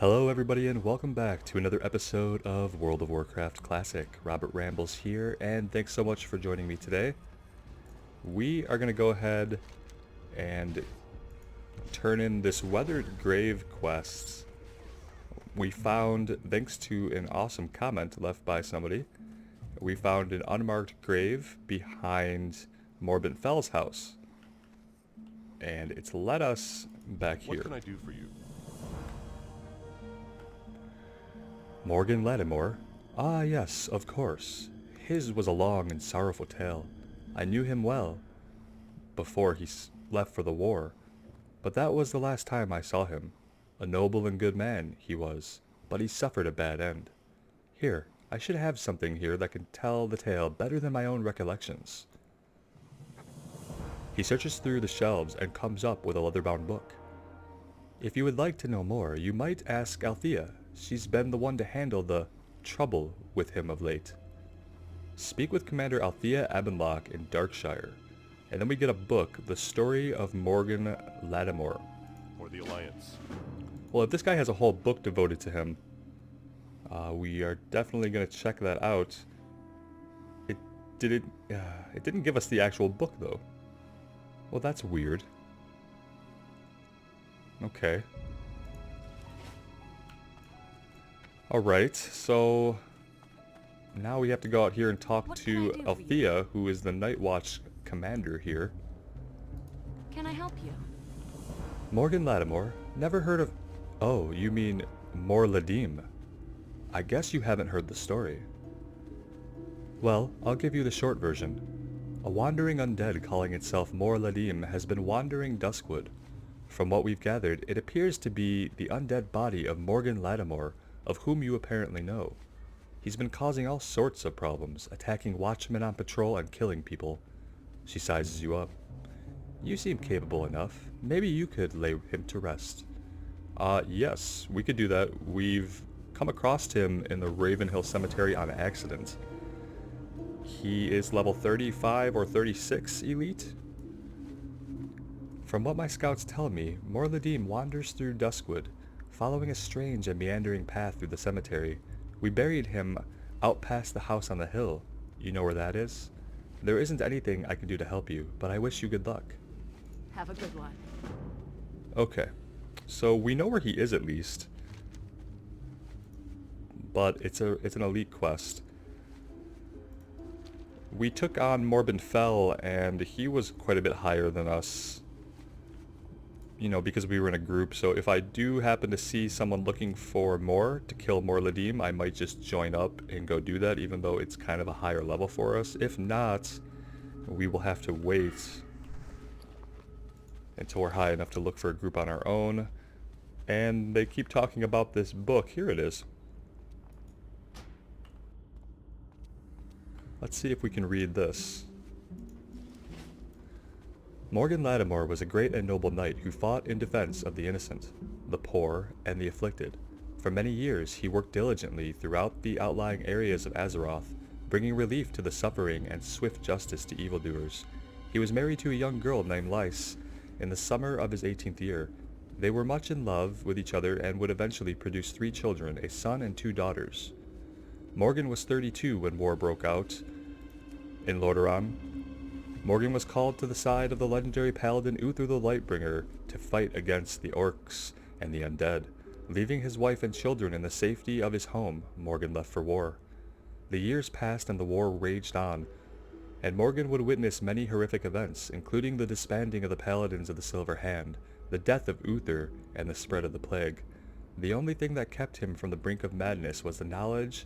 Hello everybody and welcome back to another episode of World of Warcraft Classic. Robert Rambles here, and thanks so much for joining me today. We are going to go ahead and turn in this Weathered Grave quest. We found, thanks to an awesome comment left by somebody, we found an unmarked grave behind Morbin Fell's house. And it's led us back here. What can I do for you? Morgan Lattimore? Ah yes, of course. His was a long and sorrowful tale. I knew him well before he left for the war, but that was the last time I saw him. A noble and good man he was, but he suffered a bad end. Here, I should have something here that can tell the tale better than my own recollections. He searches through the shelves and comes up with a leather-bound book. If you would like to know more, you might ask Althea. She's been the one to handle the trouble with him of late. Speak with Commander Althea Abenlock in Darkshire. And then we get a book, The Story of Morgan Lattimore. Or the Alliance. Well, if this guy has a whole book devoted to him, we are definitely going to check that out. It didn't give us the actual book, though. Well, that's weird. Okay. Alright, so now we have to go out here and talk to Althea, who is the Night Watch commander here. Can I help you? Morgan Lattimore? Never heard of... Oh, you mean Morladim. I guess you haven't heard the story. Well, I'll give you the short version. A wandering undead calling itself Morladim has been wandering Duskwood. From what we've gathered, it appears to be the undead body of Morgan Lattimore, of whom you apparently know. He's been causing all sorts of problems, attacking watchmen on patrol and killing people. She sizes you up. You seem capable enough. Maybe you could lay him to rest. Yes, we could do that. We've come across him in the Ravenhill Cemetery on accident. He is level 35 or 36 elite. From what my scouts tell me, Morladim wanders through Duskwood, following a strange and meandering path through the cemetery. We buried him out past the house on the hill. You know where that is? There isn't anything I can do to help you, but I wish you good luck. Have a good one. Okay, so we know where he is at least, but it's an elite quest. We took on Morbin Fell, and he was quite a bit higher than us. You know, because we were in a group, so if I do happen to see someone looking for more to kill Morladim, I might just join up and go do that, even though it's kind of a higher level for us. If not, we will have to wait until we're high enough to look for a group on our own. And they keep talking about this book. Here it is. Let's see if we can read this. Morgan Lattimore was a great and noble knight who fought in defense of the innocent, the poor, and the afflicted. For many years he worked diligently throughout the outlying areas of Azeroth, bringing relief to the suffering and swift justice to evildoers. He was married to a young girl named Lys in the summer of his 18th year. They were much in love with each other and would eventually produce 3 children, a son and 2 daughters. Morgan was 32 when war broke out in Lordaeron. Morgan was called to the side of the legendary paladin Uther the Lightbringer to fight against the orcs and the undead. Leaving his wife and children in the safety of his home, Morgan left for war. The years passed and the war raged on, and Morgan would witness many horrific events, including the disbanding of the Paladins of the Silver Hand, the death of Uther, and the spread of the plague. The only thing that kept him from the brink of madness was the knowledge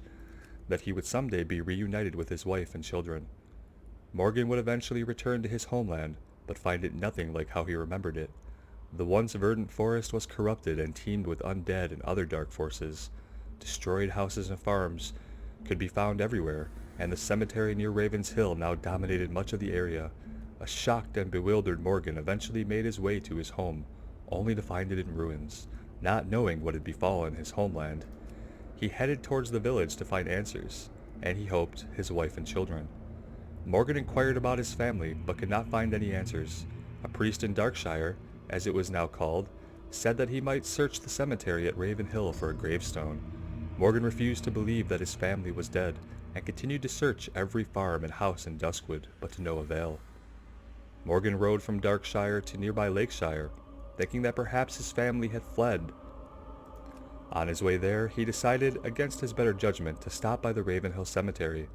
that he would someday be reunited with his wife and children. Morgan would eventually return to his homeland, but find it nothing like how he remembered it. The once verdant forest was corrupted and teemed with undead and other dark forces. Destroyed houses and farms could be found everywhere, and the cemetery near Raven's Hill now dominated much of the area. A shocked and bewildered Morgan eventually made his way to his home, only to find it in ruins, not knowing what had befallen his homeland. He headed towards the village to find answers, and he hoped his wife and children. Morgan inquired about his family, but could not find any answers. A priest in Darkshire, as it was now called, said that he might search the cemetery at Raven Hill for a gravestone. Morgan refused to believe that his family was dead, and continued to search every farm and house in Duskwood, but to no avail. Morgan rode from Darkshire to nearby Lakeshire, thinking that perhaps his family had fled. On his way there, he decided, against his better judgment, to stop by the Ravenhill Cemetery.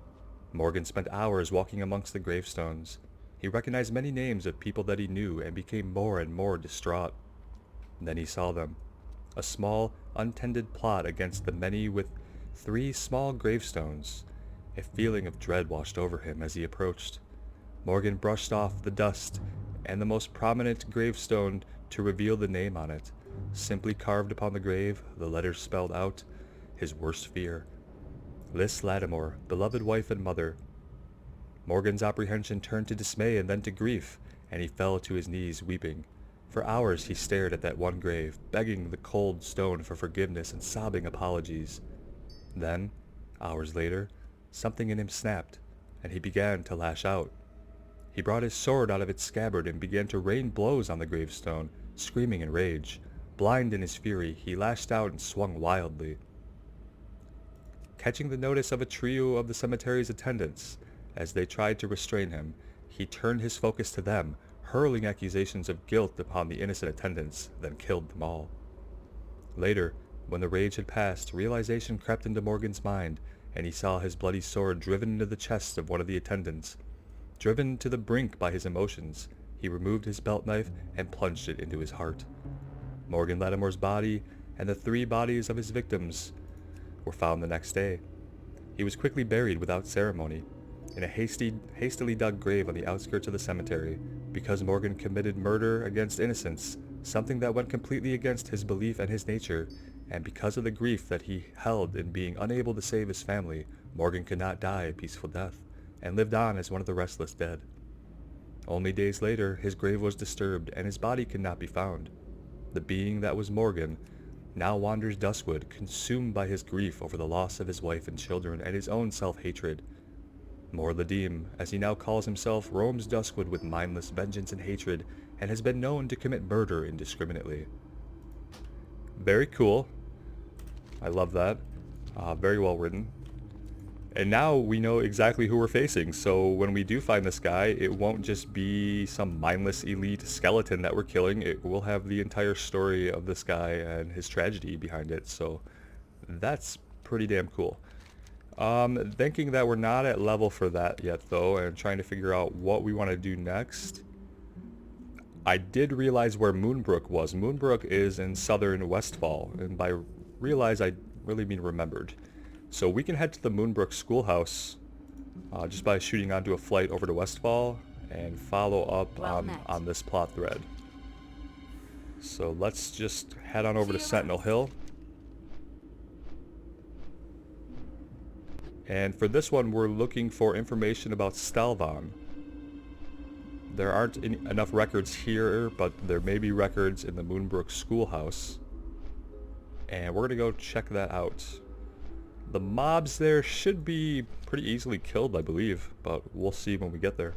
Morgan spent hours walking amongst the gravestones. He recognized many names of people that he knew and became more and more distraught. Then he saw them. A small, untended plot against the many with 3 small gravestones. A feeling of dread washed over him as he approached. Morgan brushed off the dust and the most prominent gravestone to reveal the name on it. Simply carved upon the grave, the letters spelled out his worst fear. Lys Lattimore, beloved wife and mother. Morgan's apprehension turned to dismay and then to grief, and he fell to his knees weeping. For hours he stared at that one grave, begging the cold stone for forgiveness and sobbing apologies. Then, hours later, something in him snapped, and he began to lash out. He brought his sword out of its scabbard and began to rain blows on the gravestone, screaming in rage. Blind in his fury, he lashed out and swung wildly. Catching the notice of a trio of the cemetery's attendants, as they tried to restrain him, he turned his focus to them, hurling accusations of guilt upon the innocent attendants, then killed them all. Later, when the rage had passed, realization crept into Morgan's mind, and he saw his bloody sword driven into the chest of one of the attendants. Driven to the brink by his emotions, he removed his belt knife and plunged it into his heart. Morgan Lattimore's body and the 3 bodies of his victims were found the next day. He was quickly buried without ceremony in a hastily dug grave on the outskirts of the cemetery, because Morgan committed murder against innocence, something that went completely against his belief and his nature, and because of the grief that he held in being unable to save his family, Morgan could not die a peaceful death, and lived on as one of the restless dead. Only days later, his grave was disturbed, and his body could not be found. The being that was Morgan now wanders Duskwood, consumed by his grief over the loss of his wife and children and his own self-hatred. Morladim, as he now calls himself, roams Duskwood with mindless vengeance and hatred, and has been known to commit murder indiscriminately. Very cool. I love that. Very well written. And now we know exactly who we're facing, so when we do find this guy, it won't just be some mindless elite skeleton that we're killing. It will have the entire story of this guy and his tragedy behind it, so that's pretty damn cool. Thinking that we're not at level for that yet, though, and trying to figure out what we want to do next, I did realize where Moonbrook was. Moonbrook is in southern Westfall, and by realize, I really mean remembered. So we can head to the Moonbrook schoolhouse just by shooting onto a flight over to Westfall and follow up on this plot thread. So let's just head on over to Sentinel Hill. And for this one, we're looking for information about Stalvan. There aren't enough records here, but there may be records in the Moonbrook schoolhouse. And we're going to go check that out. The mobs there should be pretty easily killed, I believe, but we'll see when we get there.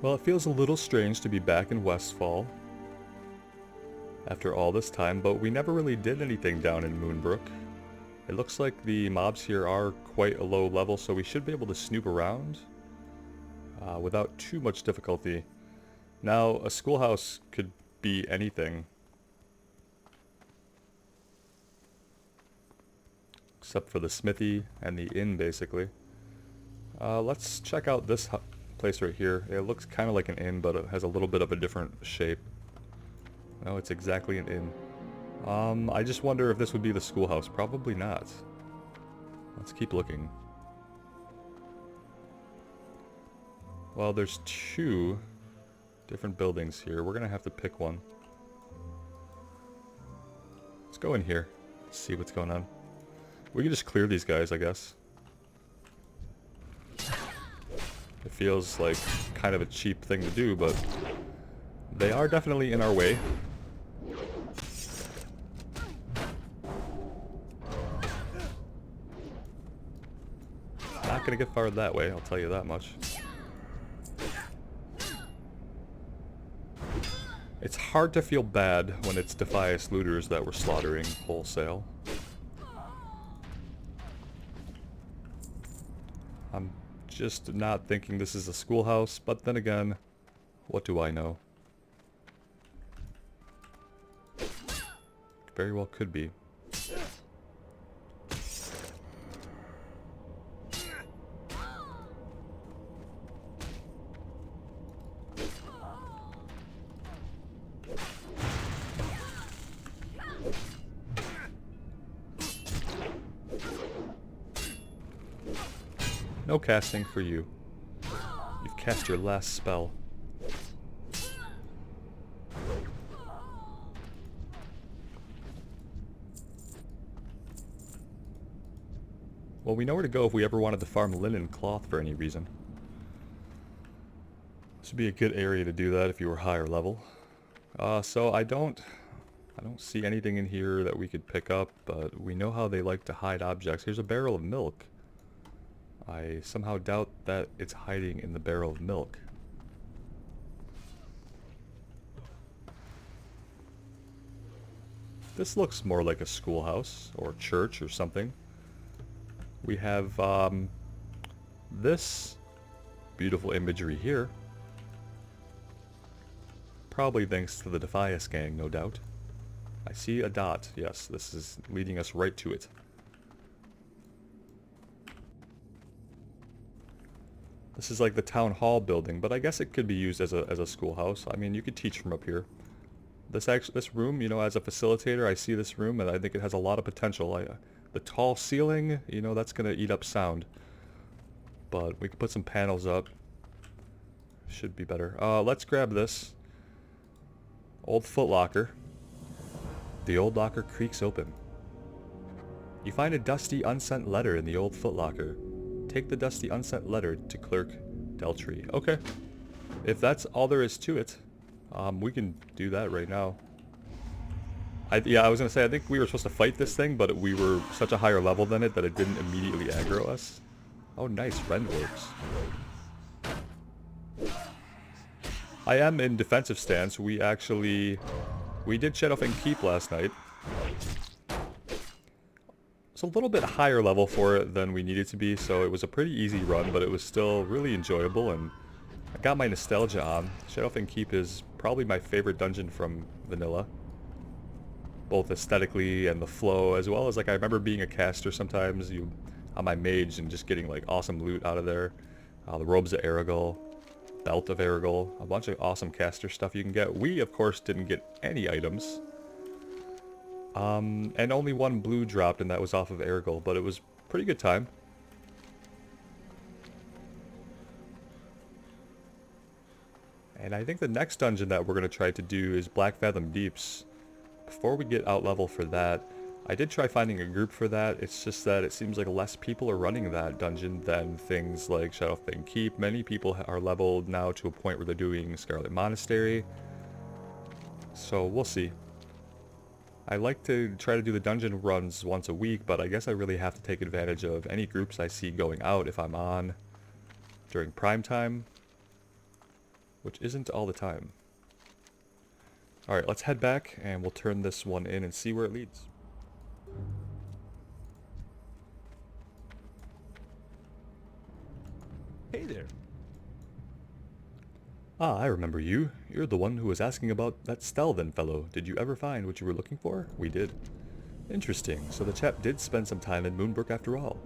Well, it feels a little strange to be back in Westfall after all this time, but we never really did anything down in Moonbrook. It looks like the mobs here are quite a low level, so we should be able to snoop around without too much difficulty. Now, a schoolhouse could be anything, except for the smithy and the inn, basically. Let's check out this place right here. It looks kind of like an inn, but it has a little bit of a different shape. No, it's exactly an inn. I just wonder if this would be the schoolhouse. Probably not. Let's keep looking. Well, there's 2 different buildings here. We're gonna have to pick one. Let's go in here, see what's going on. We can just clear these guys, I guess. It feels like kind of a cheap thing to do, but they are definitely in our way. Not gonna get fired that way, I'll tell you that much. It's hard to feel bad when it's Defias looters that we're slaughtering wholesale. I'm just not thinking this is a schoolhouse, but then again, what do I know? Very well could be. No casting for you. You've cast your last spell. Well, we know where to go if we ever wanted to farm linen cloth for any reason. This would be a good area to do that if you were higher level. So I don't see anything in here that we could pick up, but we know how they like to hide objects. Here's a barrel of milk. I somehow doubt that it's hiding in the barrel of milk. This looks more like a schoolhouse or church or something. We have this beautiful imagery here. Probably thanks to the Defias gang, no doubt. I see a dot. Yes, this is leading us right to it. This is like the town hall building, but I guess it could be used as a schoolhouse. I mean, you could teach from up here. This room, you know, as a facilitator, I see this room and I think it has a lot of potential. The tall ceiling, you know, that's gonna eat up sound. But we could put some panels up. Should be better. Let's grab this. Old footlocker. The old locker creaks open. You find a dusty, unsent letter in the old footlocker. Take the dusty, unsent letter to Clerk Deltree. Okay. If that's all there is to it, we can do that right now. Yeah, I was going to say, I think we were supposed to fight this thing, but we were such a higher level than it that it didn't immediately aggro us. Oh, nice. Rend works. I am in defensive stance. We did Shadowfang Keep last night. It's a little bit higher level for it than we needed to be, so it was a pretty easy run, but it was still really enjoyable, and I got my nostalgia on. Shadowfang Keep is probably my favorite dungeon from vanilla. Both aesthetically and the flow, as well as, like, I remember being a caster sometimes on my mage and just getting, like, awesome loot out of there. The Robes of Aragol, Belt of Aragol, a bunch of awesome caster stuff you can get. We, of course, didn't get any items. And only one blue dropped, and that was off of Aragol, but it was a pretty good time. And I think the next dungeon that we're going to try to do is Black Fathom Deeps. Before we get out level for that, I did try finding a group for that. It's just that it seems like less people are running that dungeon than things like Shadowfang Keep. Many people are leveled now to a point where they're doing Scarlet Monastery. So we'll see. I like to try to do the dungeon runs once a week, but I guess I really have to take advantage of any groups I see going out if I'm on during prime time, which isn't all the time. Alright, let's head back and we'll turn this one in and see where it leads. Hey there. Ah, I remember you. You're the one who was asking about that Stalvan fellow. Did you ever find what you were looking for? We did. Interesting, so the chap did spend some time in Moonbrook after all.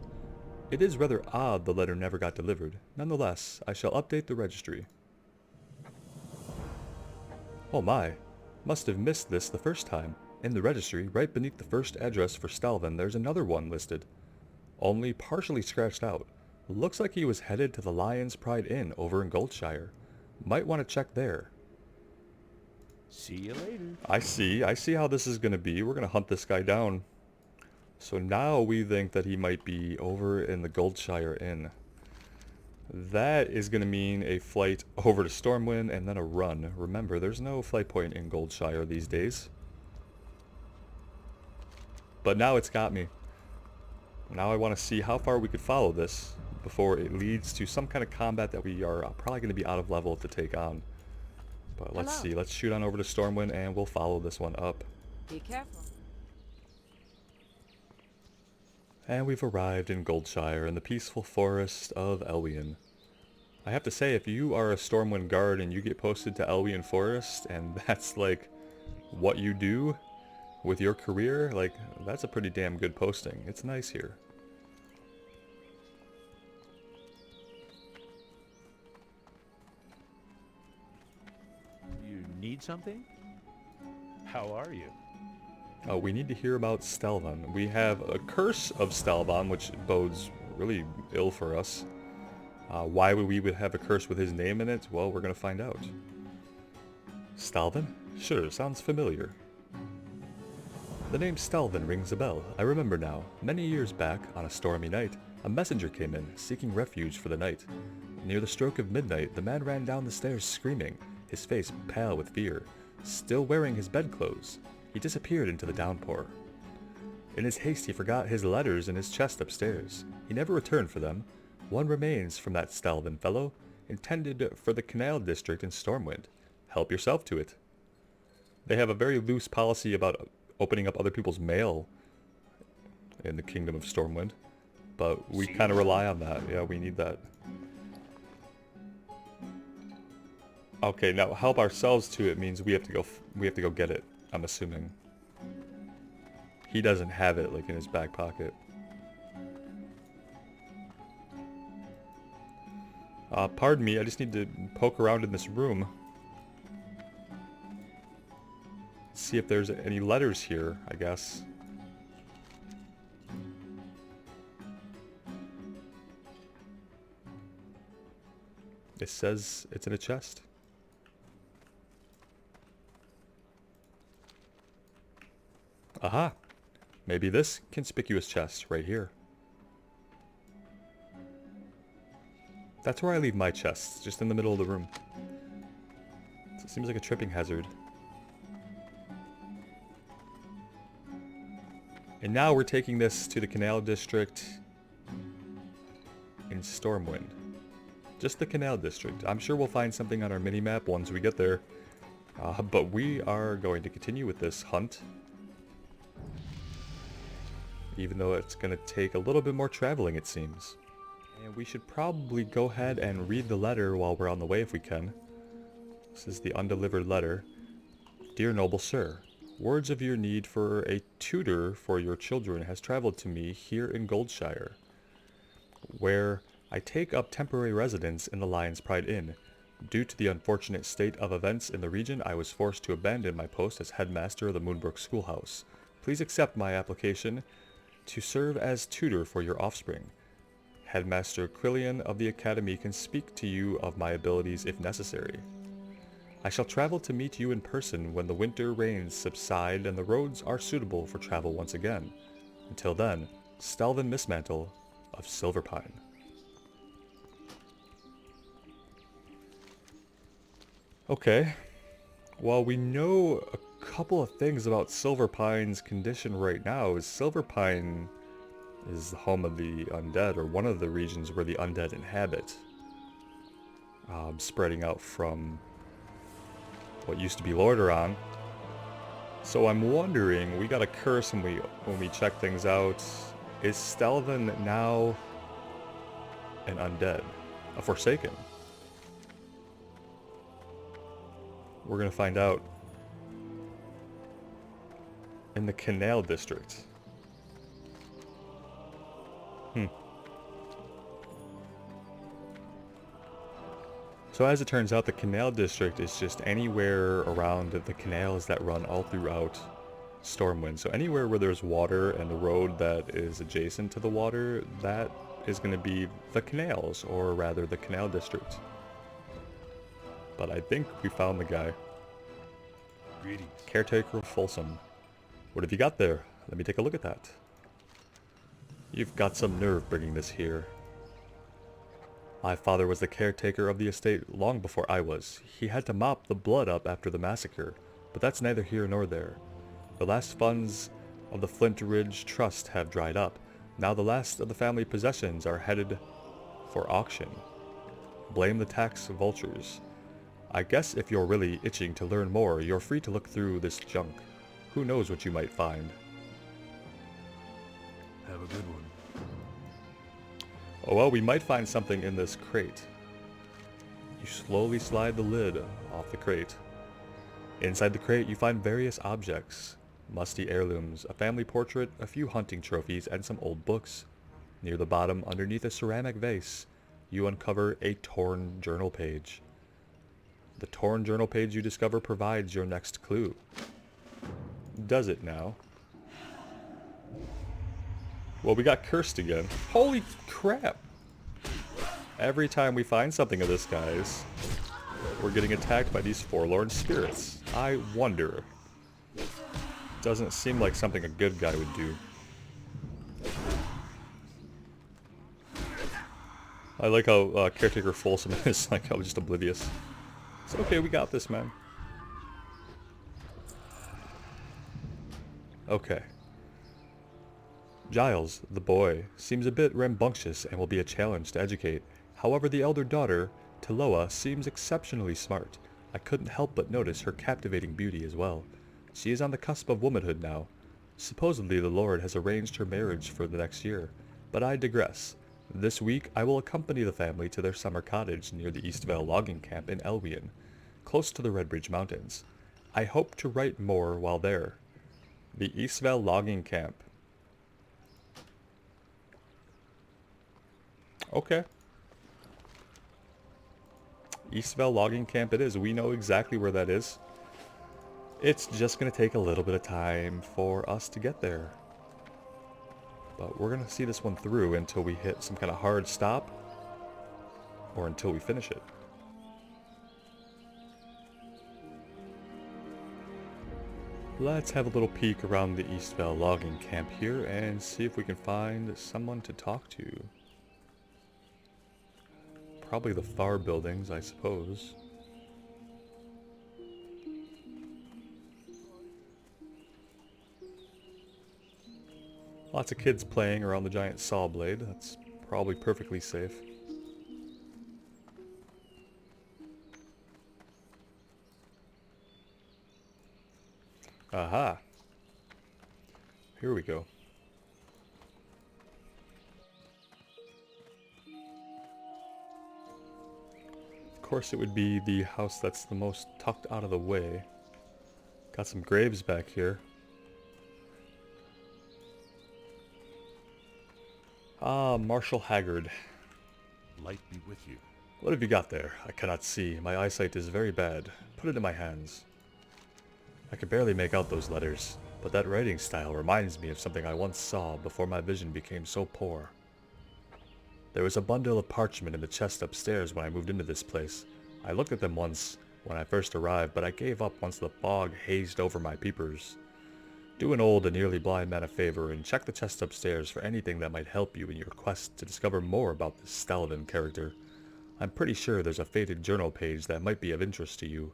It is rather odd the letter never got delivered. Nonetheless, I shall update the registry. Oh my. Must have missed this the first time. In the registry, right beneath the first address for Stalvan, there's another one listed. Only partially scratched out. Looks like he was headed to the Lion's Pride Inn over in Goldshire. Might want to check there. See you later. I see how this is going to be. We're going to hunt this guy down. So now we think that he might be over in the Goldshire Inn. That is going to mean a flight over to Stormwind and then a run. Remember, there's no flight point in Goldshire these days. But now it's got me. Now I want to see how far we could follow this before it leads to some kind of combat that we are probably going to be out of level to take on. But let's Hello. see. Let's shoot on over to Stormwind and we'll follow this one up. Be careful. And we've arrived in Goldshire in the peaceful forest of Albion. I have to say, if you are a Stormwind guard and you get posted to Albion Forest and that's like what you do with your career, like that's a pretty damn good posting. It's nice here. You need something? How are you? Oh, we need to hear about Stalvan. We have a curse of Stalvan, which bodes really ill for us. Why would we have a curse with his name in it? Well, we're going to find out. Stalvan? Sure, sounds familiar. The name Stalvan rings a bell. I remember now. Many years back, on a stormy night, a messenger came in, seeking refuge for the night. Near the stroke of midnight, the man ran down the stairs screaming, his face pale with fear. Still wearing his bedclothes, he disappeared into the downpour. In his haste, he forgot his letters in his chest upstairs. He never returned for them. One remains from that Stalvan fellow, intended for the Canal district in Stormwind. Help yourself to it. They have a very loose policy about opening up other people's mail in the Kingdom of Stormwind, but we kind of rely on that. Yeah, we need that. Okay, now help ourselves to it means we have to go get it, I'm assuming. He doesn't have it like in his back pocket. Pardon me, I just need to poke around in this room. See if there's any letters here, I guess. It says it's in a chest. Aha! Maybe this conspicuous chest right here. That's where I leave my chests, just in the middle of the room. It seems like a tripping hazard. And now we're taking this to the Canal district in Stormwind. Just the Canal district. I'm sure we'll find something on our minimap once we get there. But we are going to continue with this hunt. Even though it's going to take a little bit more traveling, it seems. And we should probably go ahead and read the letter while we're on the way if we can. This is the undelivered letter. Dear noble sir, words of your need for a tutor for your children has traveled to me here in Goldshire, where I take up temporary residence in the Lion's Pride Inn. Due to the unfortunate state of events in the region, I was forced to abandon my post as headmaster of the Moonbrook Schoolhouse. Please accept my application to serve as tutor for your offspring. Headmaster Quillian of the Academy can speak to you of my abilities if necessary. I shall travel to meet you in person when the winter rains subside and the roads are suitable for travel once again. Until then, Stalvan Mistmantle of Silverpine. Okay. Well, we know a couple of things about Silverpine's condition right now. Silverpine is the home of the undead, or one of the regions where the undead inhabit. Spreading out from what used to be Lordaeron. So I'm wondering, we got a curse when we check things out. Is Stalvan now an undead? A Forsaken? We're gonna find out in the Canal district. So as it turns out, the Canal district is just anywhere around the canals that run all throughout Stormwind. So anywhere where there's water and the road that is adjacent to the water, that is going to be the canals, or rather the Canal district. But I think we found the guy. Greetings. Caretaker Folsom. What have you got there? Let me take a look at that. You've got some nerve bringing this here. My father was the caretaker of the estate long before I was. He had to mop the blood up after the massacre, but that's neither here nor there. The last funds of the Flint Ridge Trust have dried up. Now the last of the family possessions are headed for auction. Blame the tax vultures. I guess if you're really itching to learn more, you're free to look through this junk. Who knows what you might find. Have a good one. Oh well, we might find something in this crate. You slowly slide the lid off the crate. Inside the crate, you find various objects. Musty heirlooms, a family portrait, a few hunting trophies, and some old books. Near the bottom, underneath a ceramic vase, you uncover a torn journal page. The torn journal page you discover provides your next clue. Does it now? Well, we got cursed again. Holy crap! Every time we find something of this, guys, we're getting attacked by these forlorn spirits. I wonder. Doesn't seem like something a good guy would do. I like how Caretaker Folsom is like, I'm just oblivious. It's okay, we got this, man. Okay. Giles, the boy, seems a bit rambunctious and will be a challenge to educate. However, the elder daughter, Tiloa, seems exceptionally smart. I couldn't help but notice her captivating beauty as well. She is on the cusp of womanhood now. Supposedly the Lord has arranged her marriage for the next year, but I digress. This week I will accompany the family to their summer cottage near the Eastvale logging camp in Albion, close to the Redbridge Mountains. I hope to write more while there. The Eastvale logging camp. Okay. Eastvale logging camp it is. We know exactly where that is. It's just going to take a little bit of time for us to get there. But we're going to see this one through until we hit some kind of hard stop. Or until we finish it. Let's have a little peek around the Eastvale logging camp here and see if we can find someone to talk to. Probably the far buildings, I suppose. Lots of kids playing around the giant saw blade. That's probably perfectly safe. Aha! Here we go. Of course it would be the house that's the most tucked out of the way. Got some graves back here. Ah, Marshal Haggard. Light be with you. What have you got there? I cannot see. My eyesight is very bad. Put it in my hands. I can barely make out those letters, but that writing style reminds me of something I once saw before my vision became so poor. There was a bundle of parchment in the chest upstairs when I moved into this place. I looked at them once when I first arrived, but I gave up once the fog hazed over my peepers. Do an old and nearly blind man a favor and check the chest upstairs for anything that might help you in your quest to discover more about this Stalvan character. I'm pretty sure there's a faded journal page that might be of interest to you.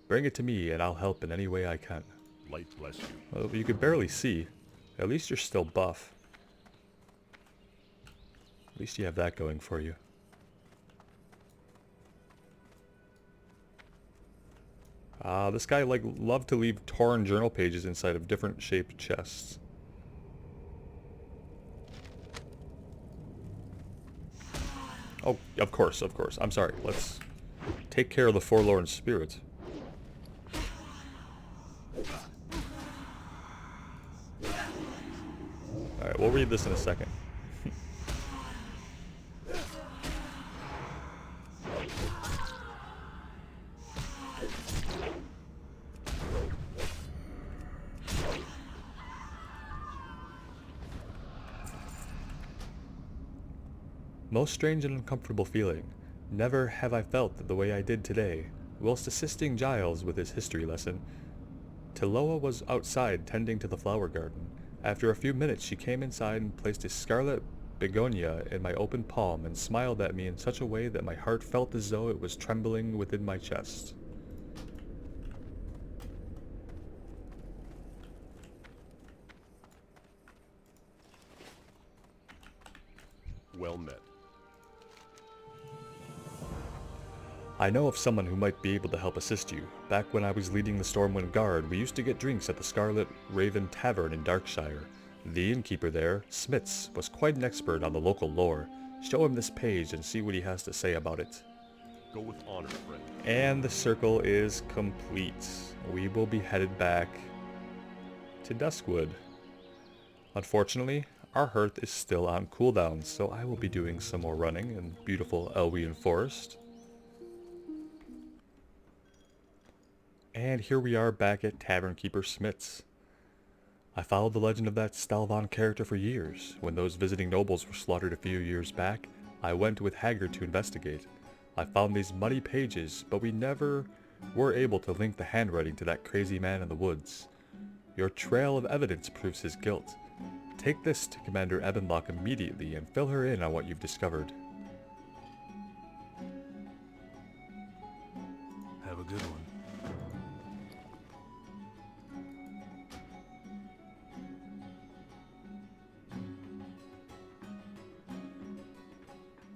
Bring it to me and I'll help in any way I can. Light bless you. Well, you can barely see. At least you're still buff. At least you have that going for you. This guy loved to leave torn journal pages inside of different shaped chests. Oh, of course. I'm sorry. Let's take care of the forlorn spirit. Alright, we'll read this in a second. Most strange and uncomfortable feeling. Never have I felt the way I did today. Whilst assisting Giles with his history lesson, Tiloa was outside tending to the flower garden. After a few minutes she came inside and placed a scarlet begonia in my open palm and smiled at me in such a way that my heart felt as though it was trembling within my chest. Well met. I know of someone who might be able to help assist you. Back when I was leading the Stormwind Guard, we used to get drinks at the Scarlet Raven Tavern in Darkshire. The innkeeper there, Smits, was quite an expert on the local lore. Show him this page and see what he has to say about it. Go with honor, friend. And the circle is complete. We will be headed back to Duskwood. Unfortunately, our hearth is still on cooldown, so I will be doing some more running in beautiful Albion Forest. And here we are back at Tavern Keeper Smits. I followed the legend of that Stalvan character for years. When those visiting nobles were slaughtered a few years back, I went with Haggard to investigate. I found these muddy pages, but we never were able to link the handwriting to that crazy man in the woods. Your trail of evidence proves his guilt. Take this to Commander Ebenlock immediately and fill her in on what you've discovered. Have a good one.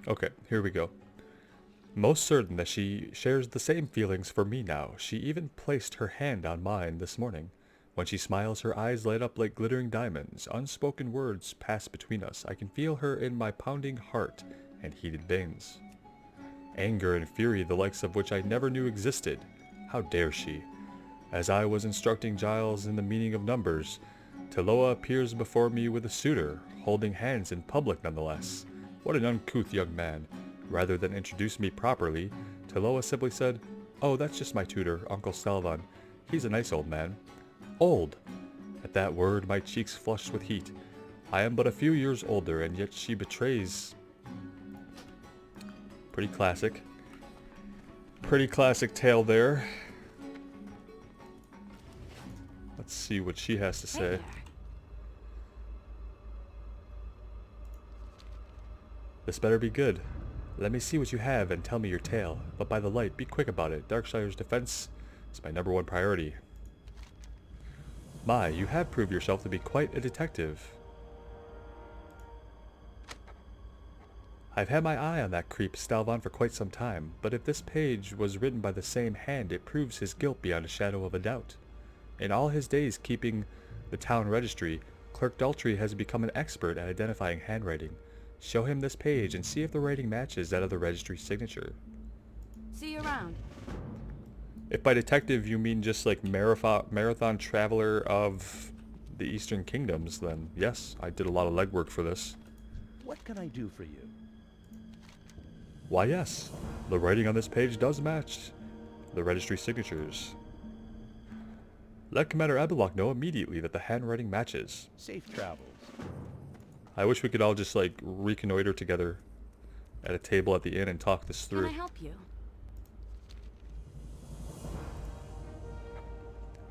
Okay, here we go. Most certain that she shares the same feelings for me now. She even placed her hand on mine this morning. When she smiles, her eyes light up like glittering diamonds. Unspoken words pass between us. I can feel her in my pounding heart and heated veins. Anger and fury, the likes of which I never knew existed. How dare she? As I was instructing Giles in the meaning of numbers, Teloa appears before me with a suitor, holding hands in public nonetheless. What an uncouth young man. Rather than introduce me properly, Teloa simply said, "Oh, that's just my tutor, Uncle Stalvan. He's a nice old man." Old! At that word, my cheeks flushed with heat. I am but a few years older, and yet she betrays... Pretty classic. Pretty classic tale there. Let's see what she has to Hey say. there. This better be good. Let me see what you have and tell me your tale. But by the light, be quick about it. Darkshire's defense is my #1 priority. My, you have proved yourself to be quite a detective. I've had my eye on that creep Stalvan for quite some time, but if this page was written by the same hand, it proves his guilt beyond a shadow of a doubt. In all his days keeping the town registry, Clerk Daltrey has become an expert at identifying handwriting. Show him this page and see if the writing matches that of the registry signature. See you around. If by detective you mean just like marathon traveler of the Eastern Kingdoms, then yes, I did a lot of legwork for this. What can I do for you? Why yes, the writing on this page does match the registry signatures. Let Commander Abellock know immediately that the handwriting matches. Safe travels. I wish we could all just like reconnoiter together at a table at the inn and talk this Can through. I help you?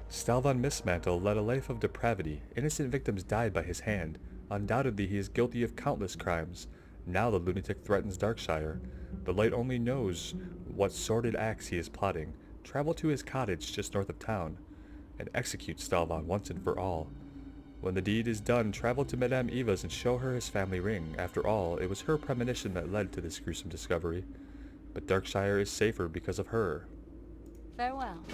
Stalvan Mistmantle led a life of depravity. Innocent victims died by his hand. Undoubtedly he is guilty of countless crimes. Now the lunatic threatens Darkshire. The light only knows what sordid acts he is plotting. Travel to his cottage just north of town and execute Stalvan once and for all. When the deed is done, travel to Madame Eva's and show her his family ring. After all, it was her premonition that led to this gruesome discovery. But Darkshire is safer because of her. Farewell.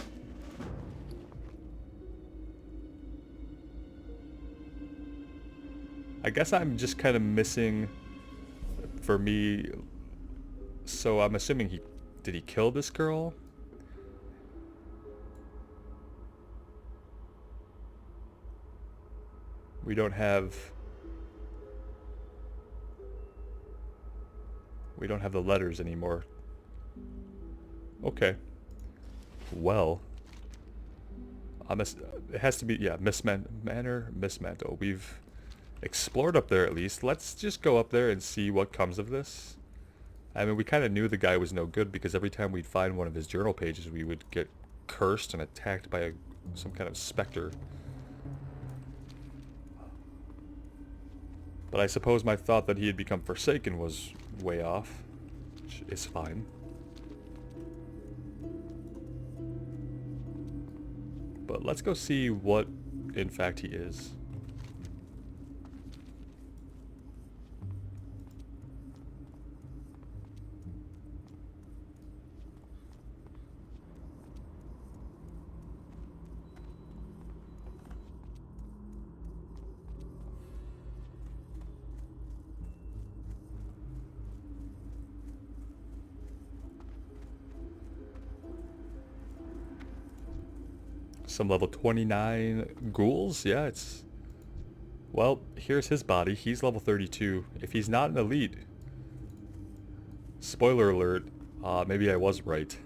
I guess I'm just kind of missing, for me, so I'm assuming did he kill this girl? We don't have the letters anymore. Okay. Well, it has to be, yeah, Mistmantle. We've explored up there at least. Let's just go up there and see what comes of this. I mean, we kind of knew the guy was no good because every time we'd find one of his journal pages, we would get cursed and attacked by some kind of specter. But I suppose my thought that he had become forsaken was way off, which is fine. But let's go see what, in fact, he is. Some level 29 ghouls? Yeah, it's... Well, here's his body. He's level 32. If he's not an elite... Spoiler alert, maybe I was right.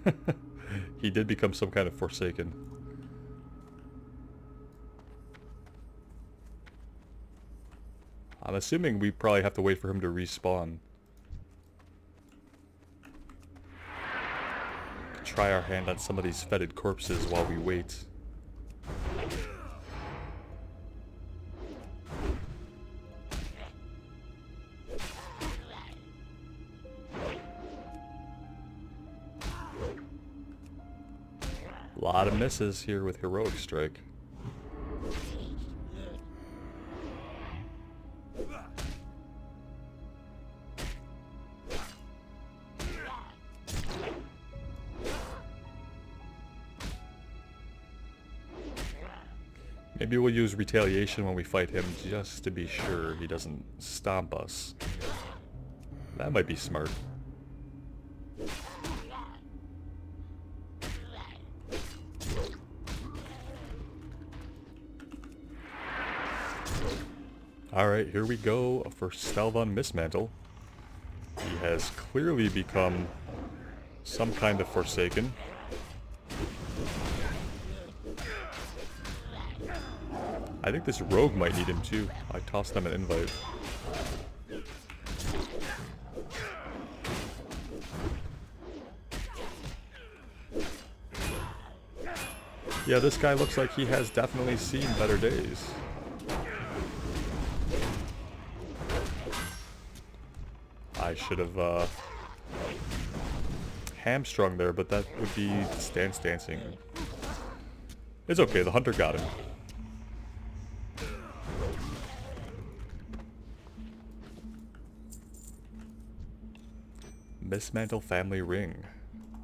He did become some kind of Forsaken. I'm assuming we probably have to wait for him to respawn. Try our hand on some of these fetid corpses while we wait. A lot of misses here with Heroic Strike. Maybe we'll use Retaliation when we fight him just to be sure he doesn't stomp us. That might be smart. Alright, here we go for Stalvan Mistmantle. He has clearly become some kind of Forsaken. I think this rogue might need him too. I tossed them an invite. Yeah, this guy looks like he has definitely seen better days. I should have hamstrung there, but that would be stance dancing. It's okay, the hunter got him. Mistmantle family ring.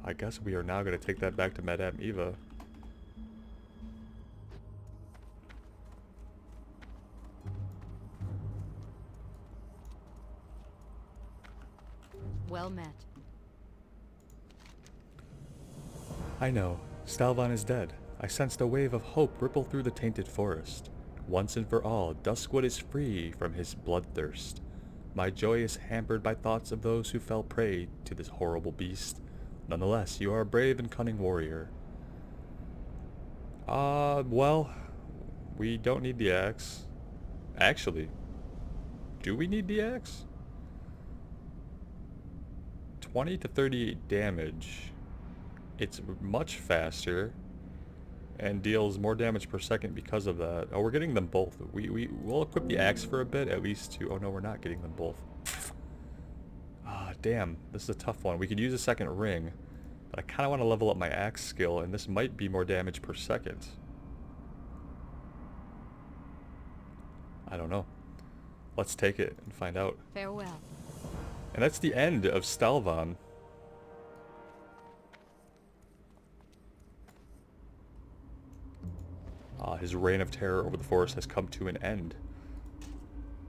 I guess we are now going to take that back to Madame Eva. Well met. I know. Stalvan is dead. I sensed a wave of hope ripple through the tainted forest. Once and for all, Duskwood is free from his bloodthirst. My joy is hampered by thoughts of those who fell prey to this horrible beast. Nonetheless, you are a brave and cunning warrior. Well, we don't need the axe. Actually, do we need the axe? 20 to 38 damage. It's much faster and deals more damage per second because of that. Oh, we're getting them both. We'll equip the axe for a bit, at least to... Oh no, we're not getting them both. Ah, damn. This is a tough one. We could use a second ring, but I kind of want to level up my axe skill, and this might be more damage per second. I don't know. Let's take it and find out. Farewell. And that's the end of Stalvan. His reign of terror over the forest has come to an end.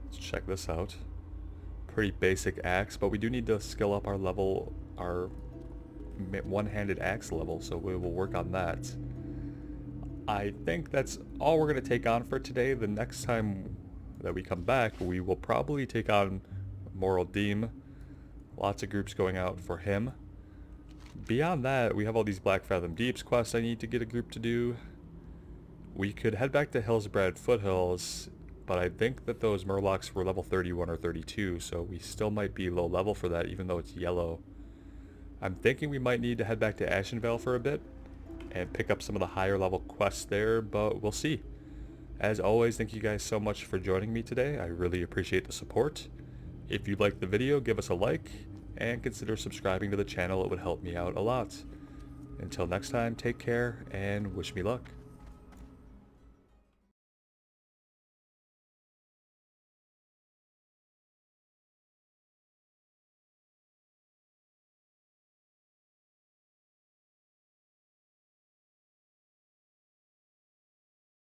Let's check this out. Pretty basic axe, but we do need to skill up our level, our one-handed axe level, so we will work on that. I think that's all we're going to take on for today. The next time that we come back, we will probably take on Moral Deem. Lots of groups going out for him. Beyond that, we have all these Black Fathom Deeps quests I need to get a group to do. We could head back to Hillsbrad Foothills, but I think that those Murlocs were level 31 or 32, so we still might be low level for that, even though it's yellow. I'm thinking we might need to head back to Ashenvale for a bit and pick up some of the higher level quests there, but we'll see. As always, thank you guys so much for joining me today. I really appreciate the support. If you liked the video, give us a like, and consider subscribing to the channel. It would help me out a lot. Until next time, take care, and wish me luck.